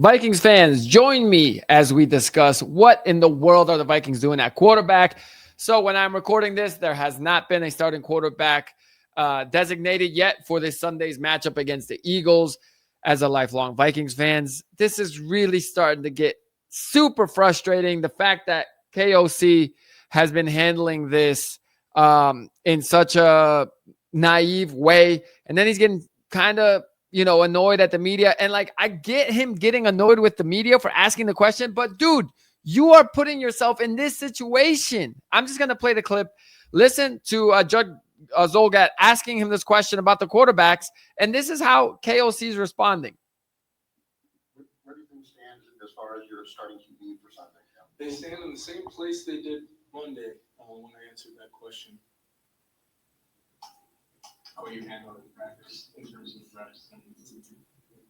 Vikings fans, join me as we discuss what in the world are the Vikings doing at quarterback. So when I'm recording this, there has not been a starting quarterback designated yet for this Sunday's matchup against the Eagles. As a lifelong Vikings fans, this is really starting to get super frustrating. The fact that KOC has been handling this in such a naive way, and then he's getting kind of annoyed at the media. And like, I get him getting annoyed with the media for asking the question, but dude, you are putting yourself in this situation. I'm just going to play the clip. Listen to Judge Zolgat asking him this question about the quarterbacks. And this is how KOC is responding. Where do things stand as far as your starting QB for Sunday? They stand in the same place they did Monday when I answered that question. How are you handling the practice in terms of reps and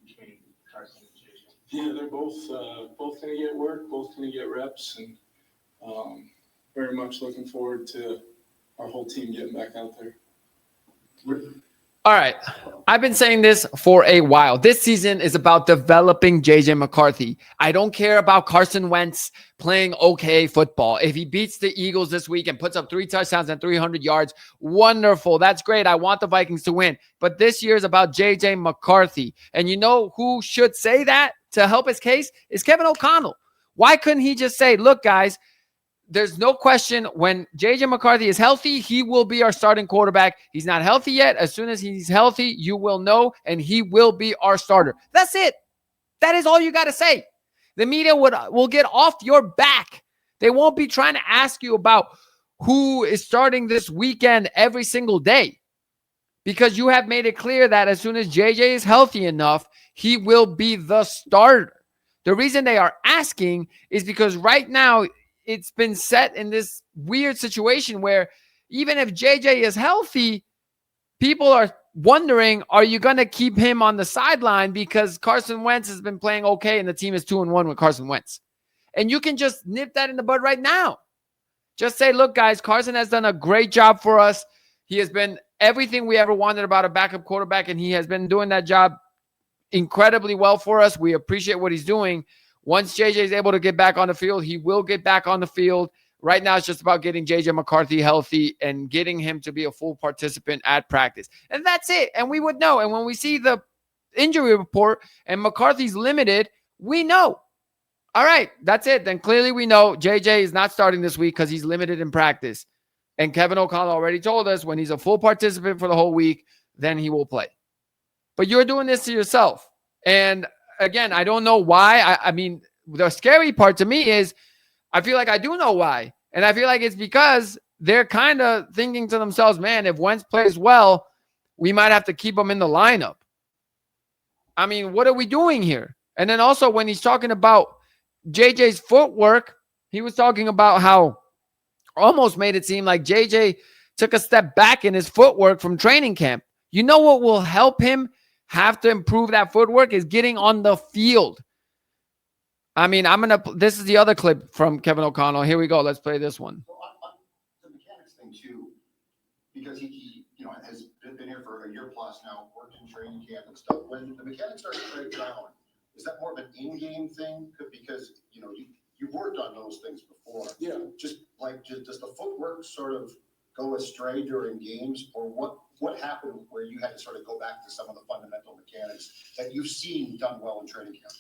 between Carson and JJ? Yeah, they're both going to get work, both going to get reps, and very much looking forward to our whole team getting back out there. All right. I've been saying this for a while. This season is about developing JJ McCarthy. I don't care about Carson Wentz playing okay football. If he beats the Eagles this week and puts up 3 touchdowns and 300 yards, wonderful. That's great. I want the Vikings to win. But this year is about JJ McCarthy. And you know who should say that to help his case? Is Kevin O'Connell. Why couldn't he just say, look, guys, there's no question when JJ McCarthy is healthy, he will be our starting quarterback. He's not healthy yet. As soon as he's healthy, you will know, and he will be our starter. That's it. That is all you got to say. The media will get off your back. They won't be trying to ask you about who is starting this weekend every single day, because you have made it clear that as soon as JJ is healthy enough, he will be the starter. The reason they are asking is because right now, it's been set in this weird situation where even if JJ is healthy, people are wondering, are you going to keep him on the sideline because Carson Wentz has been playing okay and the team is 2-1 with Carson Wentz? And you can just nip that in the bud right now. Just say, look, guys, Carson has done a great job for us. He has been everything we ever wanted about a backup quarterback, and he has been doing that job incredibly well for us. We appreciate what he's doing. Once JJ is able to get back on the field, he will get back on the field. Right now, it's just about getting JJ McCarthy healthy and getting him to be a full participant at practice. And that's it. And we would know. And when we see the injury report and McCarthy's limited, we know. All right, that's it. Then clearly we know JJ is not starting this week because he's limited in practice. And Kevin O'Connell already told us when he's a full participant for the whole week, then he will play. But you're doing this to yourself. And again, I don't know why. I mean, the scary part to me is I feel like I do know why. And I feel like it's because they're kind of thinking to themselves, man, if Wentz plays well, we might have to keep him in the lineup. I mean, what are we doing here? And then also when he's talking about JJ's footwork, he was talking about how almost made it seem like JJ took a step back in his footwork from training camp. You know what will help him have to improve that footwork is getting on the field. I mean, this is the other clip from Kevin O'Connell. Here we go. Let's play this one. Well, the mechanics thing too, because he has been here for a year plus now, worked in training camp and stuff. When the mechanics start to break down, is that more of an in-game thing? Because you've worked on those things before. Yeah. Just does the footwork sort of go astray during games, or what happened where you had to sort of go back to some of the fundamental mechanics that you've seen done well in training camp?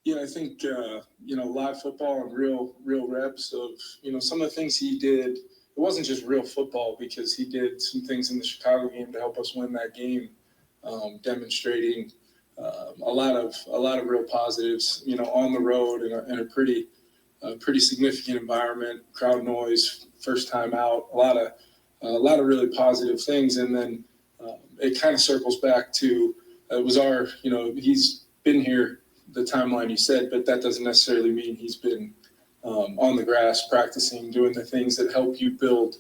Yeah, I think live football and real reps of some of the things he did. It wasn't just real football, because he did some things in the Chicago game to help us win that game, demonstrating a lot of real positives. On the road in a pretty significant environment, crowd noise, first time out, a lot of really positive things. And then it kind of circles back to it was he's been here the timeline you said, but that doesn't necessarily mean he's been on the grass practicing, doing the things that help you build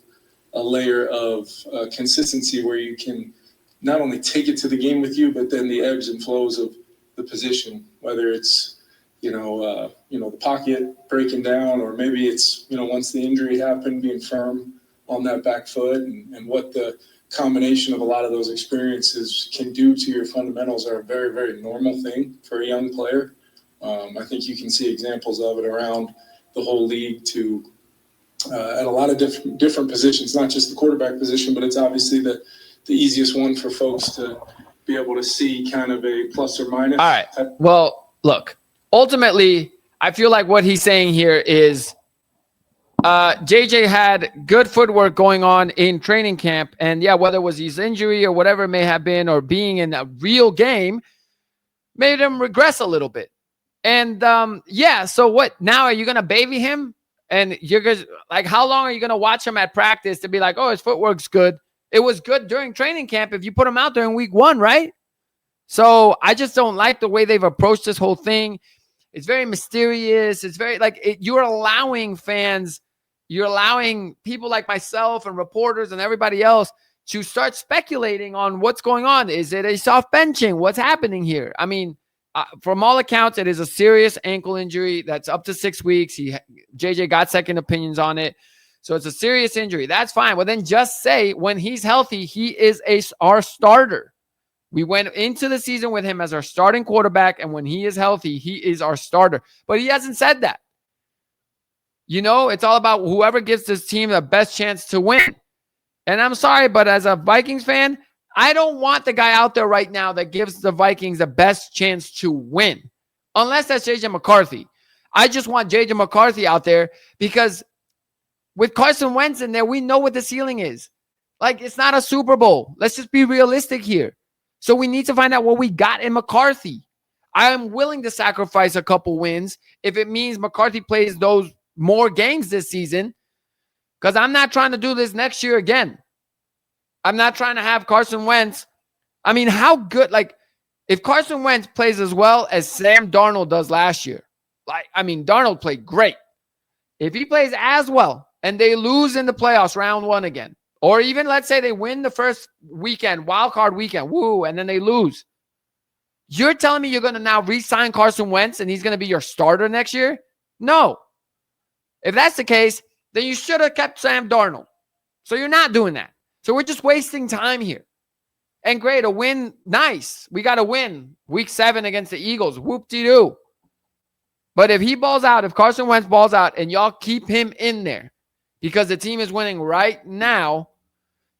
a layer of consistency where you can not only take it to the game with you, but then the ebbs and flows of the position, whether it's the pocket breaking down, or maybe it's once the injury happened, being firm on that back foot, and what the combination of a lot of those experiences can do to your fundamentals are a very, very normal thing for a young player. I think you can see examples of it around the whole league at a lot of different positions, not just the quarterback position, but it's obviously the easiest one for folks to be able to see kind of a plus or minus. All right. Well, look, ultimately, I feel like what he's saying here is JJ had good footwork going on in training camp. And yeah, whether it was his injury or whatever it may have been, or being in a real game, made him regress a little bit. And yeah, so what? Now are you going to baby him? And you're going to, how long are you going to watch him at practice to be like, oh, his footwork's good? It was good during training camp if you put him out there in week 1, right? So I just don't like the way they've approached this whole thing. It's very mysterious. It's very you're allowing fans, you're allowing people like myself and reporters and everybody else to start speculating on what's going on. Is it a soft benching? What's happening here? I mean, from all accounts, it is a serious ankle injury that's up to 6 weeks. JJ got second opinions on it. So it's a serious injury. That's fine. Well, then just say when he's healthy, he is our starter. We went into the season with him as our starting quarterback, and when he is healthy, he is our starter. But he hasn't said that. It's all about whoever gives this team the best chance to win. And I'm sorry, but as a Vikings fan, I don't want the guy out there right now that gives the Vikings the best chance to win, unless that's JJ McCarthy. I just want JJ McCarthy out there because with Carson Wentz in there, we know what the ceiling is. It's not a Super Bowl. Let's just be realistic here. So we need to find out what we got in McCarthy. I am willing to sacrifice a couple wins if it means McCarthy plays those more games this season, because I'm not trying to do this next year again. I'm not trying to have Carson Wentz. I mean, how good, if Carson Wentz plays as well as Sam Darnold does last year, Darnold played great. If he plays as well and they lose in the playoffs round 1 again, or even let's say they win the first weekend, wild card weekend, and then they lose, you're telling me you're going to now re-sign Carson Wentz and he's going to be your starter next year? No. If that's the case, then you should have kept Sam Darnold. So you're not doing that. So we're just wasting time here. And great, a win, nice. We got to win week 7 against the Eagles. Whoop-de-doo. But if he balls out, if Carson Wentz balls out and y'all keep him in there because the team is winning right now,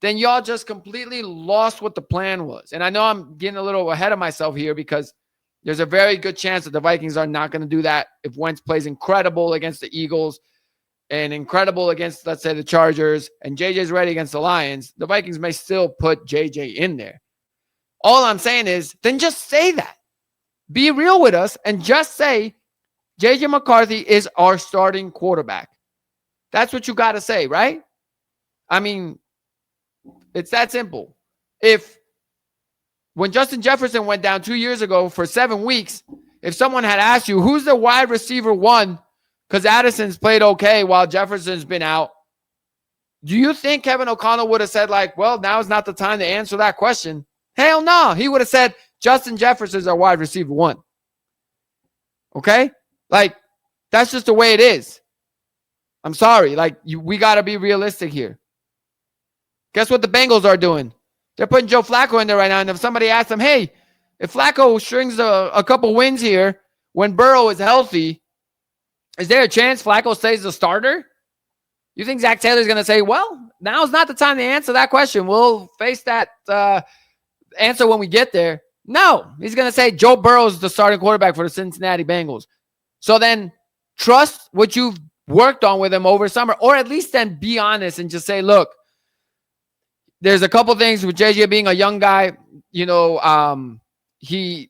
then y'all just completely lost what the plan was. And I know I'm getting a little ahead of myself here because there's a very good chance that the Vikings are not going to do that. If Wentz plays incredible against the Eagles and incredible against, let's say, the Chargers, and JJ's ready against the Lions, the Vikings may still put JJ in there. All I'm saying is, then just say that. Be real with us and just say, JJ McCarthy is our starting quarterback. That's what you got to say, right? I mean, it's that simple. When Justin Jefferson went down 2 years ago for 7 weeks, if someone had asked you, who's the wide receiver 1, because Addison's played okay while Jefferson's been out, do you think Kevin O'Connell would have said, well, now is not the time to answer that question? Hell no. He would have said, Justin Jefferson's our wide receiver 1. Okay? That's just the way it is. I'm sorry. We got to be realistic here. Guess what the Bengals are doing? They're putting Joe Flacco in there right now. And if somebody asks them, hey, if Flacco strings a couple wins here when Burrow is healthy, is there a chance Flacco stays the starter? You think Zach Taylor's going to say, well, now's not the time to answer that question. We'll face that answer when we get there. No, he's going to say Joe Burrow's the starting quarterback for the Cincinnati Bengals. So then trust what you've worked on with him over summer, or at least then be honest and just say, look, there's a couple things with JJ being a young guy. We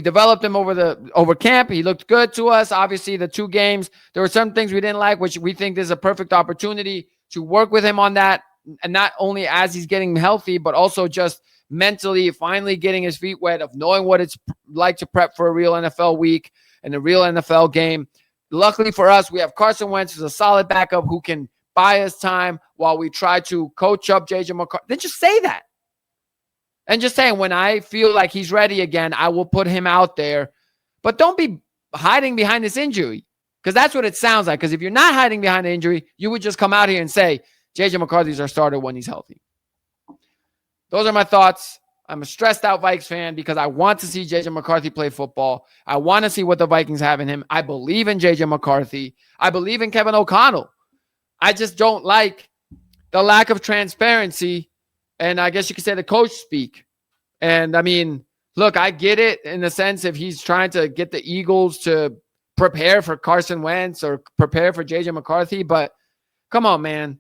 developed him over camp. He looked good to us. Obviously, the 2 games, there were some things we didn't like, which we think this is a perfect opportunity to work with him on that. And not only as he's getting healthy, but also just mentally finally getting his feet wet of knowing what it's like to prep for a real NFL week and a real NFL game. Luckily for us, we have Carson Wentz, who's a solid backup who can buy us time while we try to coach up JJ McCarthy. Then just say that. And just saying, when I feel like he's ready again, I will put him out there. But don't be hiding behind this injury, because that's what it sounds like. Because if you're not hiding behind the injury, you would just come out here and say, JJ McCarthy's our starter when he's healthy. Those are my thoughts. I'm a stressed out Vikes fan because I want to see JJ McCarthy play football. I want to see what the Vikings have in him. I believe in JJ McCarthy. I believe in Kevin O'Connell. I just don't like the lack of transparency. And I guess you could say the coach speak. And I mean, look, I get it in the sense if he's trying to get the Eagles to prepare for Carson Wentz or prepare for JJ McCarthy, but come on, man.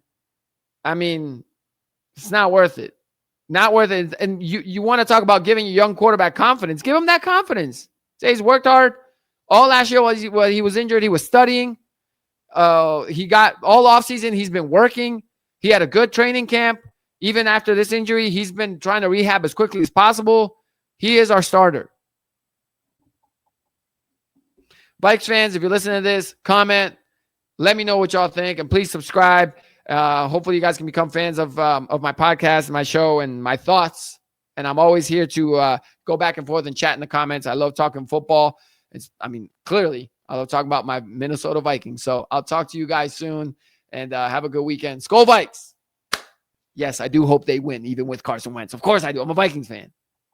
I mean, it's not worth it. Not worth it. And you want to talk about giving your young quarterback confidence. Give him that confidence. Say he's worked hard. All last year while he was injured, he was studying. He got all offseason. He's been working. He had a good training camp. Even after this injury, he's been trying to rehab as quickly as possible. He is our starter. Vikes fans, if you're listening to this, comment. Let me know what y'all think. And please subscribe. Hopefully you guys can become fans of my podcast and my show and my thoughts. And I'm always here to go back and forth and chat in the comments. I love talking football. Clearly, I love talking about my Minnesota Vikings. So I'll talk to you guys soon and have a good weekend. Skol Vikes! Yes, I do hope they win, even with Carson Wentz. Of course I do. I'm a Vikings fan.